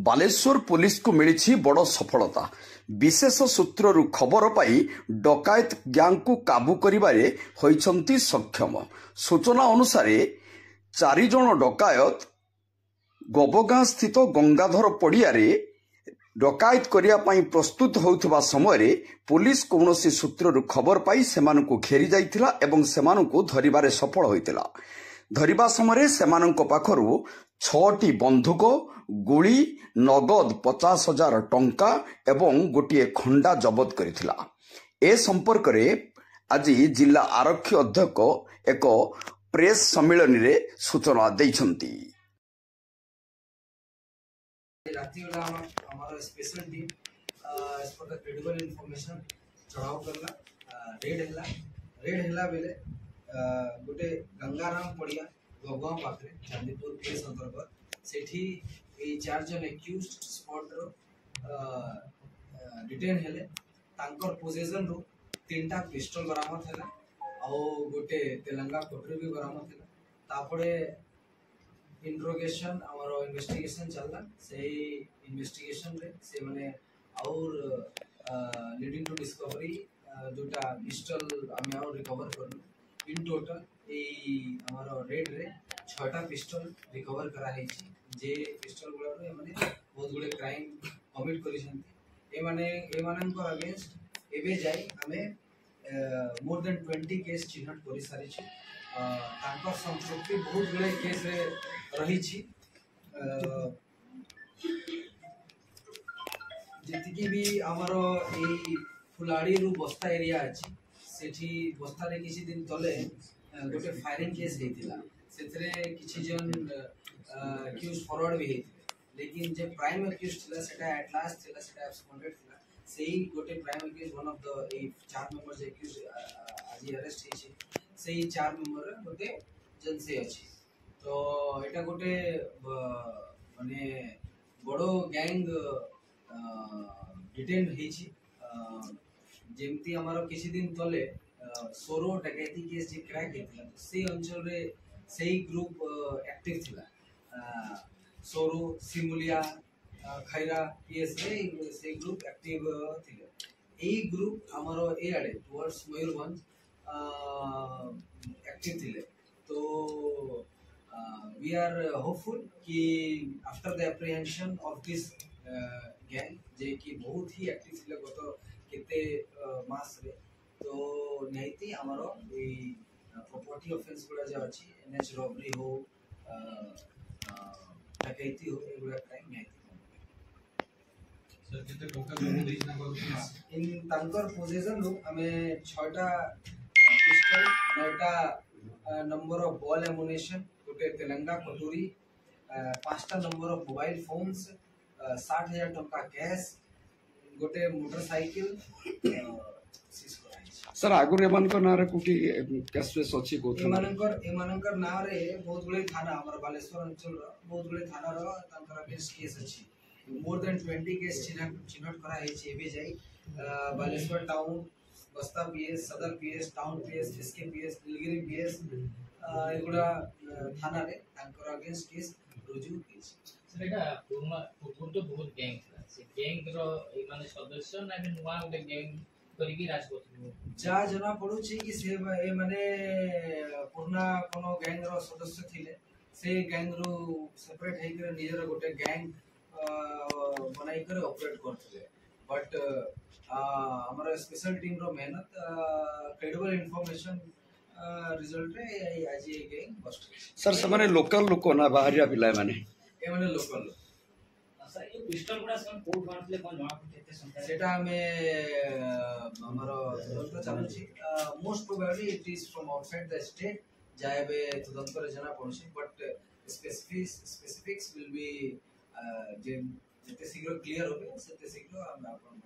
Baleshwar police को मिली बड़ सफलता। विशेष सूत्रु खबर पाई डकायत गैंग को काबू करिबारे होइछंती सक्षम। सूचना अनुसार 4 जन डकायत गोबगां स्थित गंगाधर पड़ियारे डकायत करिया पाई प्रस्तुत होउथबा समय पुलिस कौनसी सूत्रु खबर पाई सेमानकु घेरी जाइथिला एवं सेमानकु धरिबारे सफल होइतिला। धरिबा समय सेमानक पाखरु 6टी बंधुक, गुली, नगद 50,000 टंका एवं गोटे खंडा जबत करिथिला। ए संपर्क रे आज जिला आरक्षी अध्यक्ष एक प्रेस सम्मेलन रे सूचना दैछंती। हमारा special team as per the credible information चढ़ाव करला रेड हैला बेले गोटे गंगाराम पड़िया गोगां पाखरे चांदीपुर केस अंतर्गत सेठी ए 4 जन एक्यूज्ड स्पॉट रो डिटेन हेले। तांकर पोजीशन रो 3टा पिस्टल बरामद हैला और गोटे तेलंगा कोटरी भी बरामद हैला। तापरे इंट्रोगेशन और इन्वेस्टिगेशन चलला। से इन्वेस्टिगेशन रे से माने और लीडिंग टू डिस्कवरी दुटा पिस्टल आमे और रिकवर करनु। इन टोटल ए हमारो रेड रे 6टा पिस्टल रिकवर करा हेछि। जे पिस्टल गुला रे माने बहुत गुडे क्राइम कमिट करिसंती। ए माननकर अगेंस्ट एबे जाई हमें मोर देन 20 केस चिन्हट करि सारि छी। तांकर संपत्ति बहुत गुडे केस रे रही छी। जेतिकी भी हमारो ए फुलाड़ी रु बस्ता एरिया अछि सेठी बस्ता रे किछि दिन तले गोटे फायरिंग केस हेतिला। सेतरे किछि जन एक्यूज फॉरवर्ड भी हेतिले, लेकिन जे प्राइम एक्यूज थिला सेटा एट लास्ट थिला, सेटा एब्सकॉन्डेड थिला। सेही गोटे prime accused one of the 4 members accused आज अरेस्ट हेछि। सेही 4 मेंबर गोटे जन से अछि। तो एटा गोटे माने बड़ो गैंग डिटेन हेछि। जेमती हमारो किछि दिन तले सोरो डकैती केस जे क्रैक हेतिला से अंचल रे सेही ग्रुप एक्टिव थिला। सोरो सिमुलिया खैरा पीएस रे से ग्रुप एक्टिव थिले। एई ग्रुप हमारो ए आडे टुवर्ड्स मयूरभंज एक्टिव थिले। तो we are hopeful कि after the apprehension of this gang जे कि बहुत ही एक्टिव थिले गत केते मास रे, तो निहायती हमारो ए प्रॉपर्टी ऑफेंस गुडा जे अछि एनएच रॉबरी हो डकैती हो एगुडा क्राइम निहायती सर केते टोका जरूर देइना कर इन तांकर पोजीशन रो हमें 6टा पिस्टल 9टा नंबर ऑफ बॉल एमुनेशन गोटे तेलंगा कटोरी 5टा नंबर ऑफ मोबाइल फोन्स 60,000 टंका कैश गोटे मोटरसाइकिल सीज कराई। सर आगुर एमानकर नारे कुटी केसवेस अछि को एमानकर नारे बहुत गुळे थाना हमर बालेश्वर अंचल रो बहुत गुळे थाना रो तांकर अगेंस्ट केस अछि। मोर देन 20 केस चिन्हट करा हेछि। एबे जाई Baleshwar town, Basta PS, Sadar PS, town PS, SK PS, Nilgiri PS एगुडा थाना रे तांकर अगेंस्ट केस रुजु हेछि। सर एटा पूर्व तो बहुत गैंग था। से गैंग रो ए माने सदस्य ना भी नुवा गोटे गैंग करिकी राजपथ जा जना पड़ू छी कि से ए माने पुरना कोनो गैंग रो सदस्य थिले। से गैंग रो सेपरेट हे करे निजर गोटे गैंग बनाई करे ऑपरेट करथिले। बट हमर स्पेशल टीम रो मेहनत क्रेडिबल इंफॉर्मेशन रिजल्ट रे आज ए गैंग बस्ट। सर समाने लोकल लोक ना बाहरिया पिलाय माने ए माने लोकल सर ये पिस्टल गुडा सब कोड मारले कोन जमा केते संख्या सेटा हमें हमरो तदंत चालू छी। Most probably it is from outside the state जायबे तदंत करे जना पड़छि। बट स्पेसिफिक्स विल बी जे जते शीघ्र क्लियर होबे सेते शीघ्र हम आपन